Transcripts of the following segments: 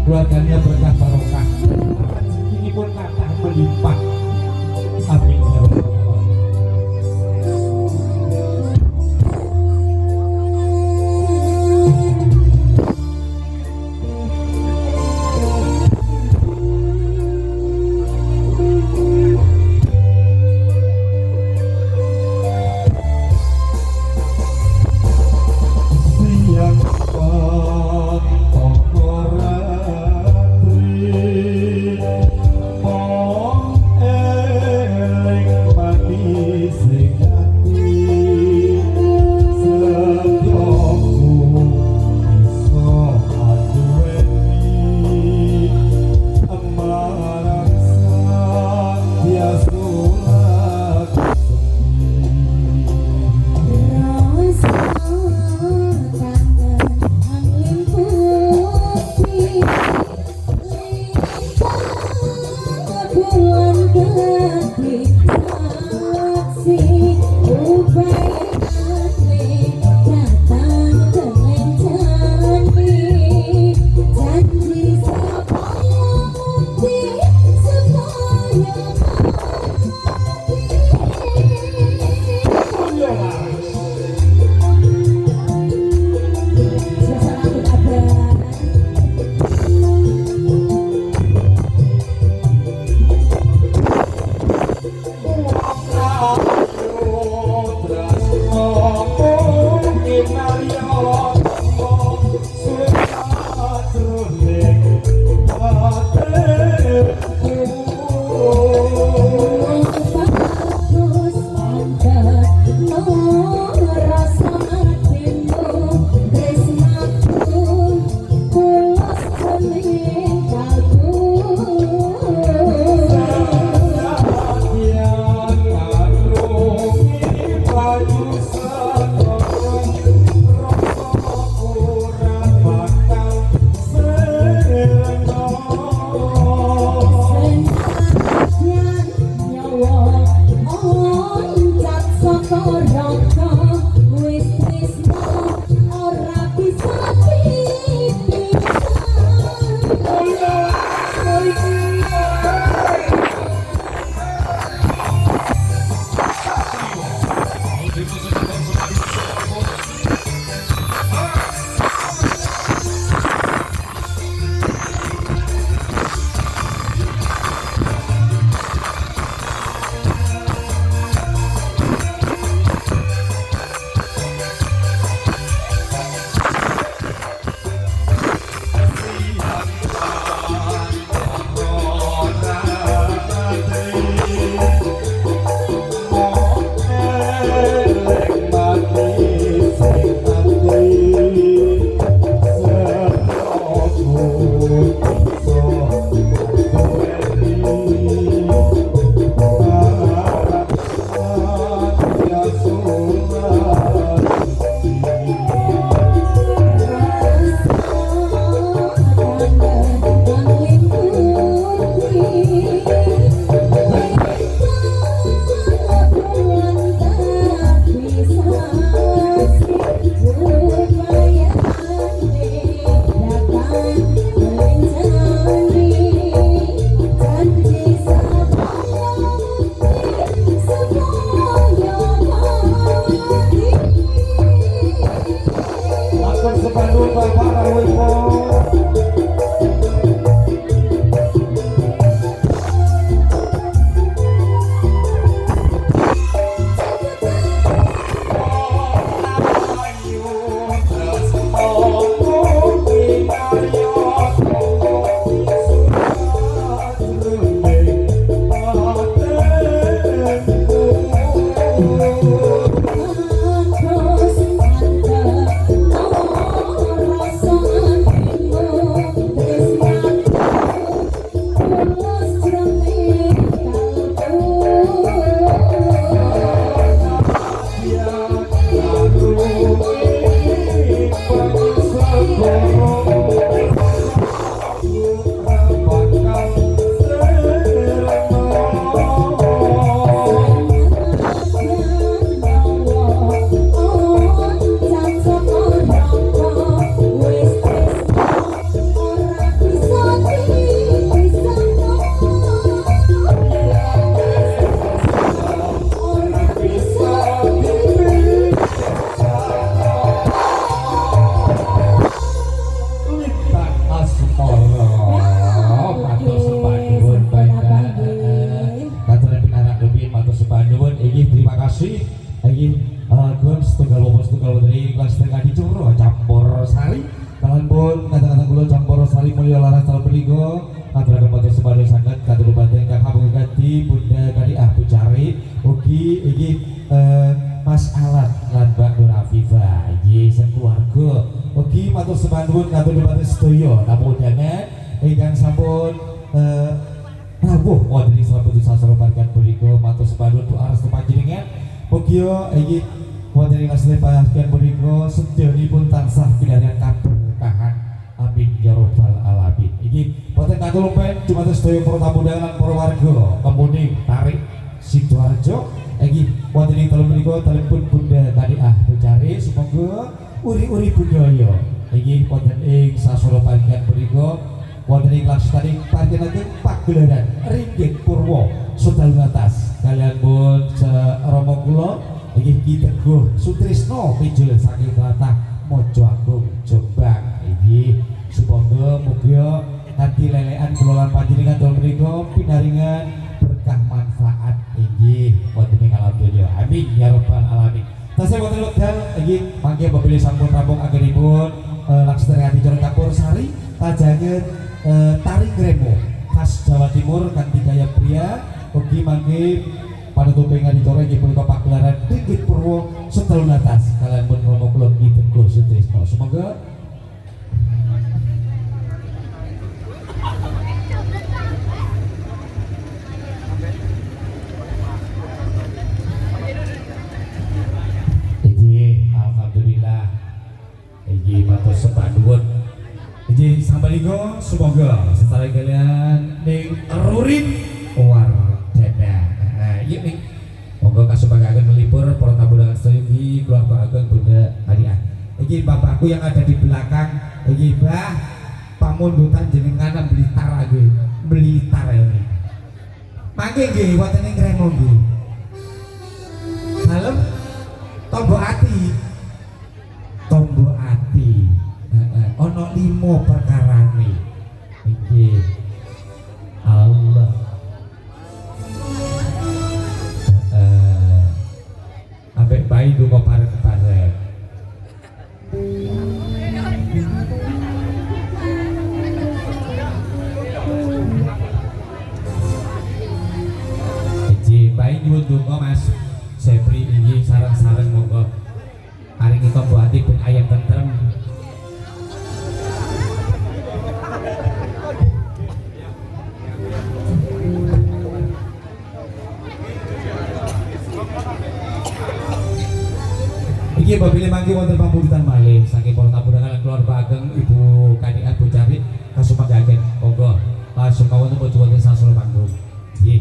keluarganya berkah barokah, rezeki pun kata melimpah. Amin ya rabbal alamin. Siang pantoko ratri pun kata-kata kula campur sari mulya laras tal mriku aturaken matur sembah sanget katur badhe ingkang hamugati Bunda Kaliah Bucari ugi iki Mas Alat lan Mbak Nur Afifah iki sekeluarga ugi matur sembah nuwun katur badhe sedaya namudanen ingkang sampun rawuh wonten ing sapundi sastra barkan punika matur sembah nuwun arestu panjenengan ugi iki wonten ing asli panjenengan punika sedyanipun tansah pinangan kaberkahan amin ya robbal alamin. Iki wonten kanggo lumpen dumateng sedaya para tamu undangan para warga Kemuning Tarik Sidoarjo iki wonten ing dalem punika telepon Bunda Kaliah Bucari sumangga uri-uri budaya iki wonten ing sasana panjenengan punika wonten ing laksananing panjenengan pagelaran Ringgit Purwo Sedalu Atas kalian pun Romo kula iki Ki Teguh Sutrisno Pijul saking Tlatah Mojo Agung Jombang iki supaya mugia kanthi lelekan kula lan panjenengan dalem menika pinaringan berkah manfaat inggih wonten ing alam donya amin ya rabbal alamin. Tasih wonten wekdal inggih mangke pepilih sampun rampung anggenipun laksana acara campur sari tajanget tari gremo khas Jawa Timur kanthi gaya pria ugi mangke panutuping acara inggih punika pagelaran Ringgit Purwo Sedalu Atas kalian pun Romo kula Ki Teguh Sutrisno semoga alhamdulillah iki matur sembah nuwun iki sambalika semoga secara kalian ning Rurin Wardana iya ning monggo kasupagaken melipur para tamu undangan sedaya iki keluarga ageng Bunda Kaliah iki bapakku yang ada di belakang iki Mbah pamundutan jenengan Blitar nggih Blitar ini mangke nggih wonten ing Remo nggih dalem Tombo Ati ono 5 perkarane iki Allah ambek bayi donga parek-parek iki bayi nyuwun donga Mas Sepri ini sarang-sarang monggo hari ini Tombo Ati ben ayam tentrem iki babile mangke wonten pamuritan malih saking para tamu undangan keluarga ageng Ibu Kaliah Bucari kasupagaken monggo langsung kawon wonten sasana panggung nggih.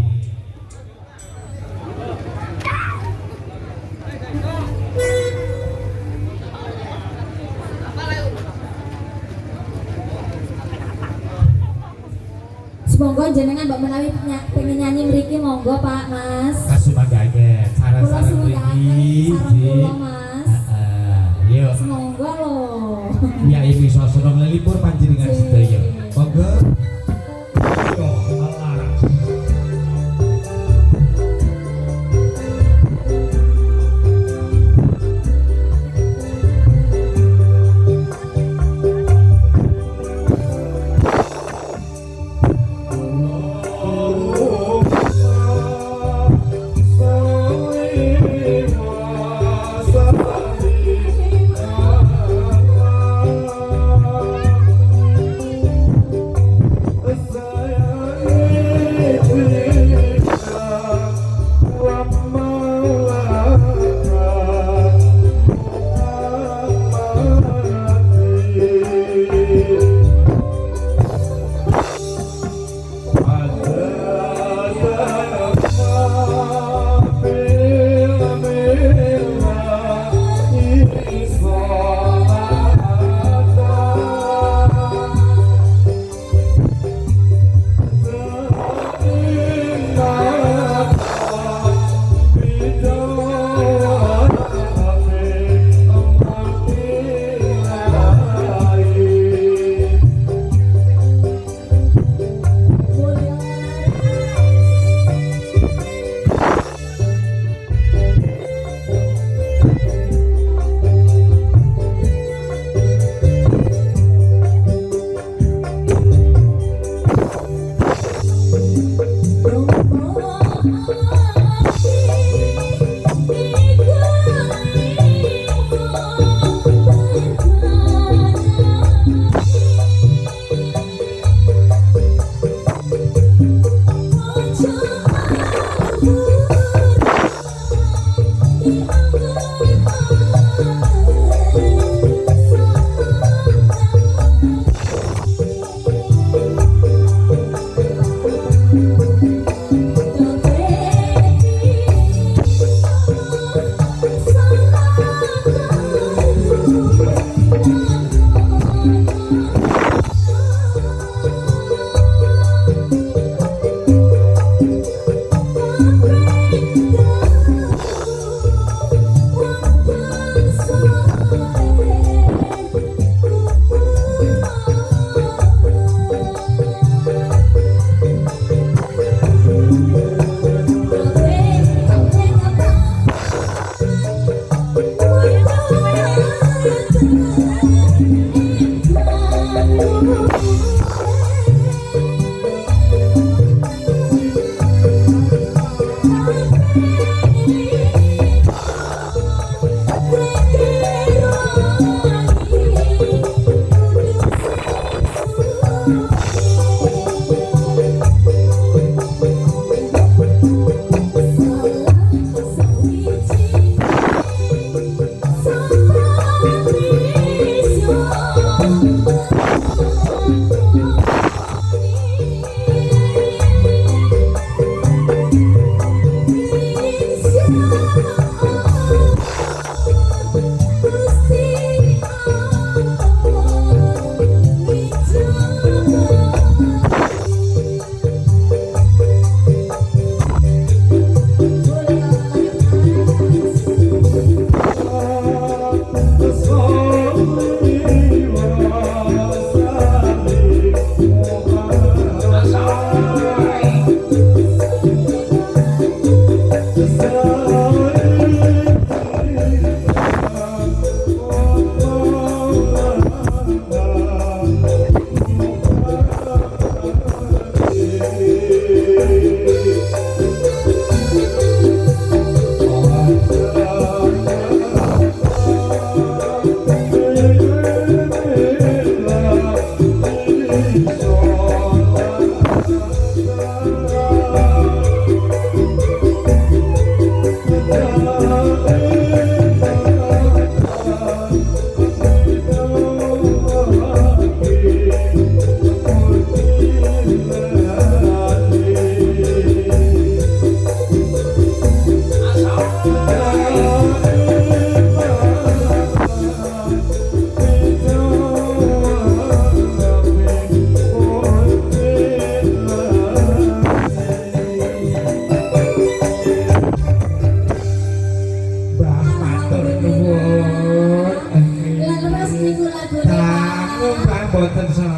Monggo jenengan mbok menawi pengen nyanyi mriki monggo Pak Mas. Kasupagaken sareng-sareng mriki. Kula Mas. Yo. Monggo lho. Ya iki sasana melipur panjenengan sedaya. Monggo. Yo, alarang.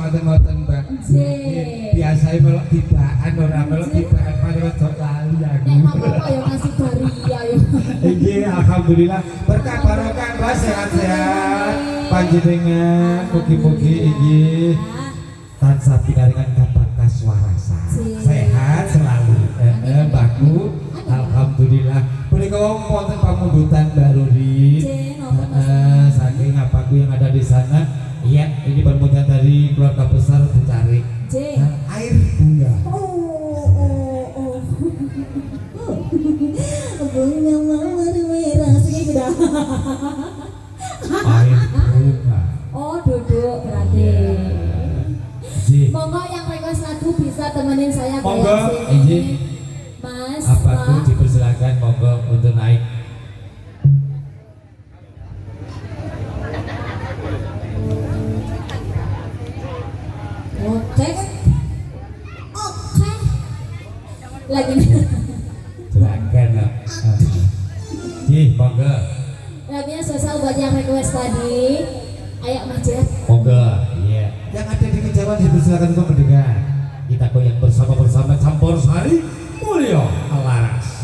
Boten boten Mbak. Biasane melok tibaan ora melok tibaan paling wedok lali aku. Nek apa ya kasih baria ya. Nggih, alhamdulillah berkah barokah Mbak sehat-sehat. Panjenengan mugi-mugi inggih tansah pinaringan kabakas warasa. Sehat selalu. Mbakku alhamdulillah. Punika wonten pamundutan Mbak Ruri. Saking apaku yang ada di sana. Iya, ini permintaan dari keluarga besar Bucari. Air bunga. Bunga mawar merah sing udah. Air bunga. Oh, duduk berarti. Monggo yang request lagu bisa temenin saya monggo, izin. Mas. Apa tuh dipersilakan monggo untuk naik. Oke. Lagi. Silakan. Monggo. Lagunya spesial buat yang request tadi. Ayo Mas Jet. Monggo. Iya. Yang ada di kejauhan dipersilakan untuk mendengar. Kita goyang bersama Campur Sari Mulyo Laras.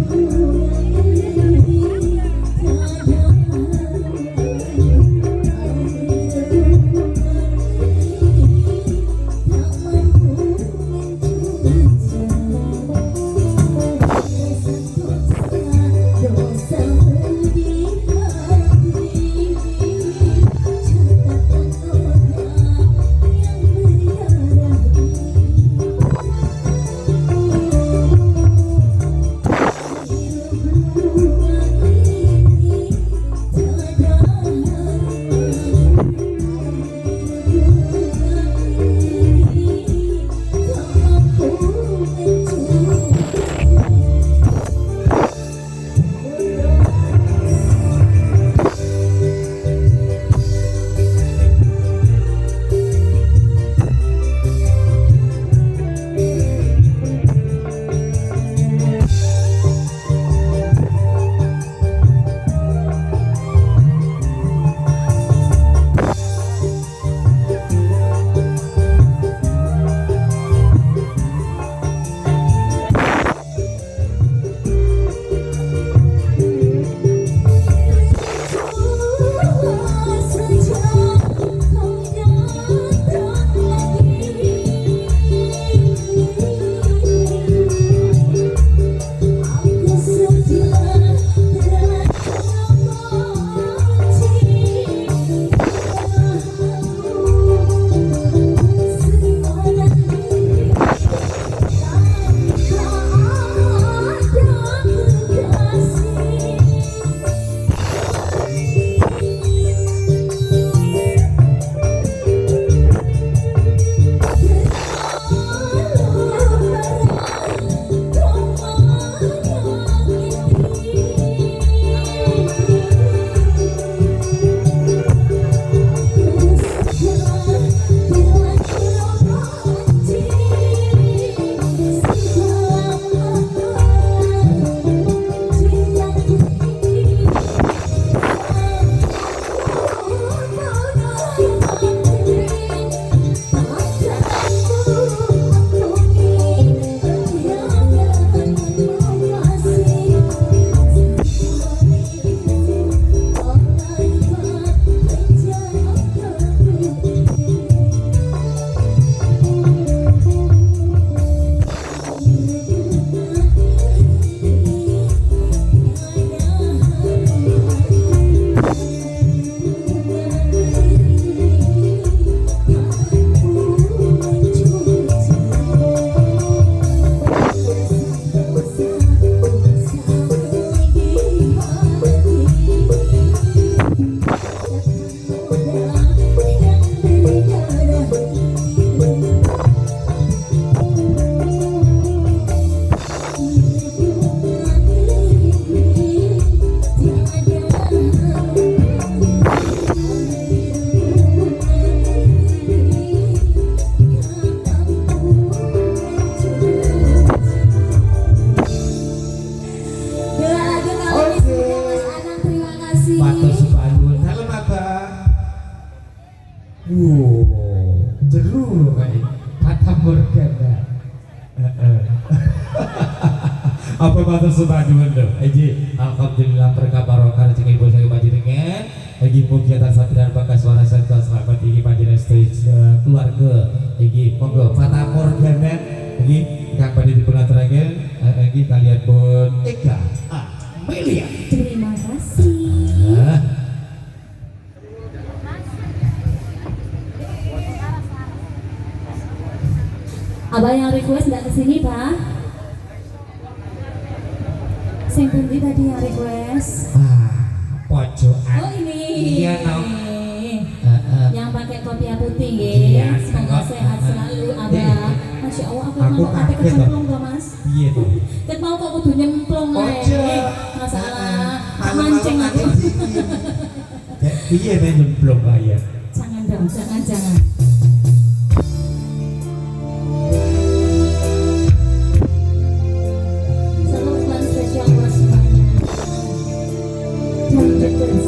Air Apa matur sebaduan dong Eji alhamdulillah berkah barokah rezeki ibu saya panjenengan Egi mugi atas sabdan bakas suara serta selamat igi panjenengan stage keluarga Egi monggo Fata Morgana Egi kang badhe dipunaturaken Egi kalian pun Eka Amelia Terima kasih. Abah yang request nggak kesini pak? Sing pundi tadi yang request? Pojokan Oh ini. Iya, Nom. Yang pakai kopiah putih ya. Iya, Semoga enggak. sehat selalu abah. Masya Allah aku Aku mau kate kaget, kecemplung tuh mas. Iya tuh Ket mau kok kudu nyemplung Ojo. Masalah Malam-malam mancing aku. angin dingin. Iya nih nyemplung kaya Jangan dong, jangan. Selamat bulan spesial buat semuanya. Dan Jekes.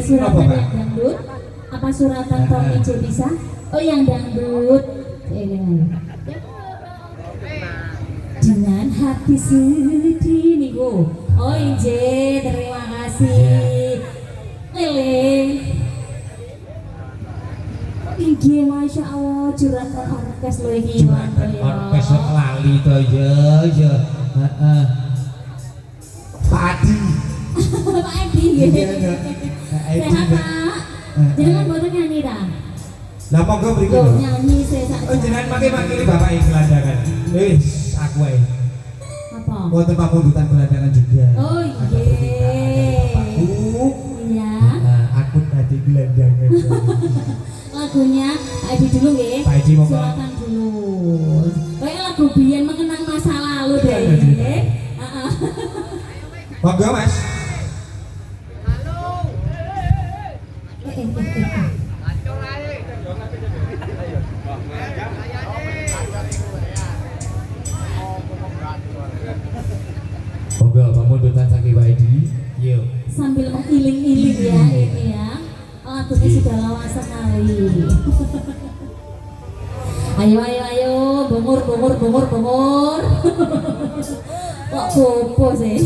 suratan Apa, Pak? yang dangdut? Apa suratan Tommy J bisa? Oh yang dangdut. Dengan hati sedih nih go. Oh Inje, terima kasih. Lele. Inge, masya Allah, curhatan orkes lo ini. Curhatan orkes lali to ya. Heeh. Pak Adi. Pak Edi. Iya, enggak. Edi, Sehat enggak. Pak. Jangan bodoh nyanyi dah. Lah monggo mriki Go lho. nyanyi saya Oh jenengan maki-maki bapak yang gelandangan. Aku ae. Apa? Wonten pamundutan gelandangan juga. Oh Ada permintaan dari iya. bapakku. Iya. Aku tadi gelandangan. Lagunya Pak Edi dulu ya. Pak Edi monggo. Suratan dulu. Kayak lagu biyen mengenang masa lalu deh. Iya, iya, iya. Heeh. Monggo Mas. Monggo pamundutan saking Pak Edi. Yuk. Sambil mengiling-iling ya ini ya. Lagunya sudah lawas sekali. Ayo ayo ayo, bungur bungur bungur bungur. Kok bobo sih?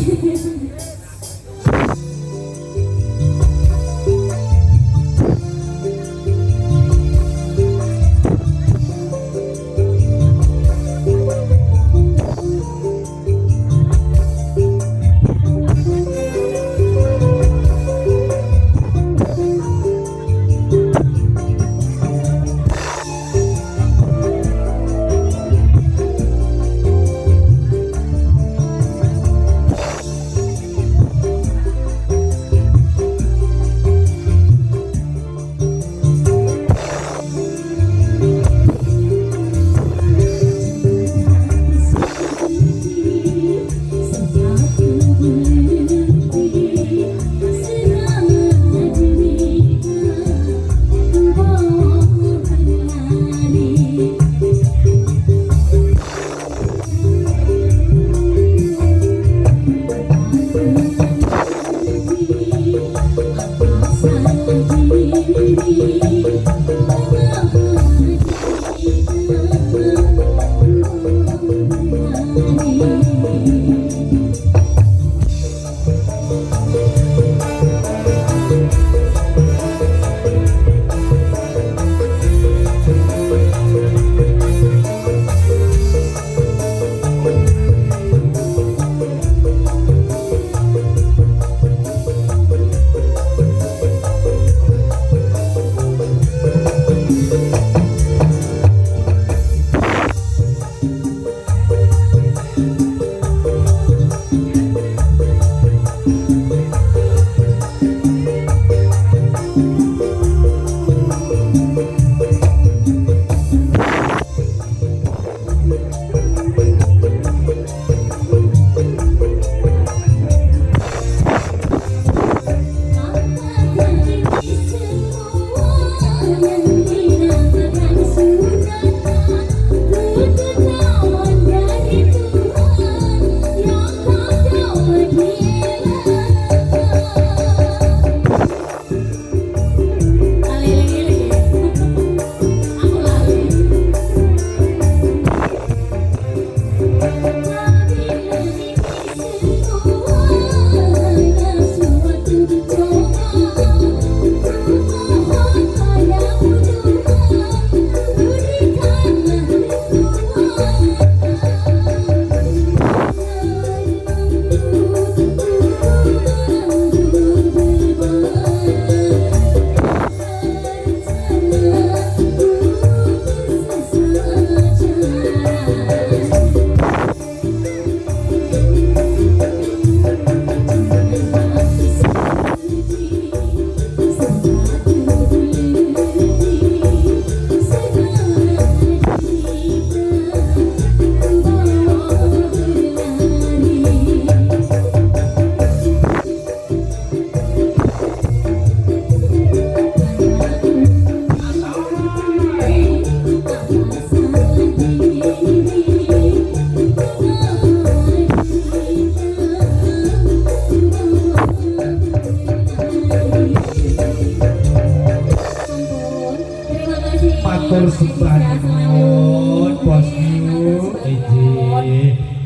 matur sebangun bosku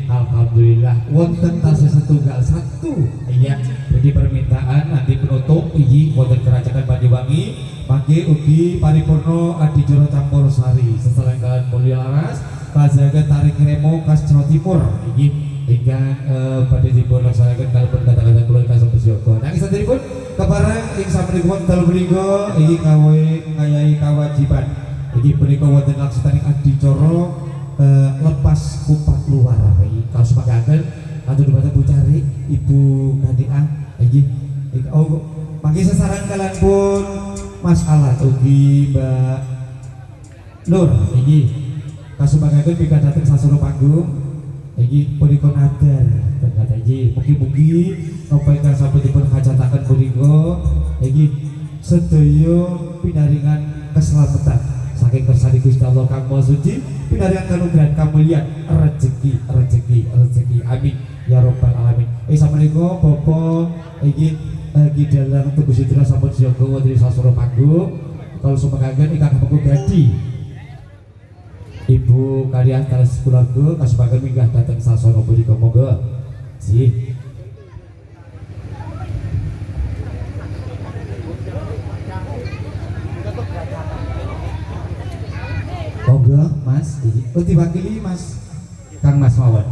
alhamdulillah wonten tasih setunggal satu iya jadi permintaan nanti penutup iki wonten Kerajaan Banyuwangi mangke ugi paripurna adicara campur sari sesalang kalian mulya laras kajaga tarik remo khas Jawa Timur iki ingkang badhe dipun laksanaken kalebet kata-kata kula ingkang sampun nanging saderipun kepareng ing sapunika dalem menika iki kawe ngayahi kewajiban iki punika wonten laksananing adicara lepas kupat luar iki kaos makaten atur dhumateng Bu Cari Ibu Kadiah iki oh mangke sasaran kalian pun Mas Alat ugi Mbak Nur iki kasumbangaken pika dateng sasana panggung iki punika nadar ternyata iki mugi-mugi napa ingkang sampun dipun hajataken punika iki sedaya pinaringan keselamatan saking kersane Gusti Allah kang Maha Suci pinaringan kanugrahan kamulian rezeki amin ya rabbal alamin sameneika Bapak iki dalang Teguh Sidra sampun siaga wonten sasana panggung kalau sumangaken ingkang panggung gadi Ibu Kadiah kalis keluarga kasupaken minggah dhateng sasana punika monggo sih monggo Mas iki diwakili Mas Kang Mas mawon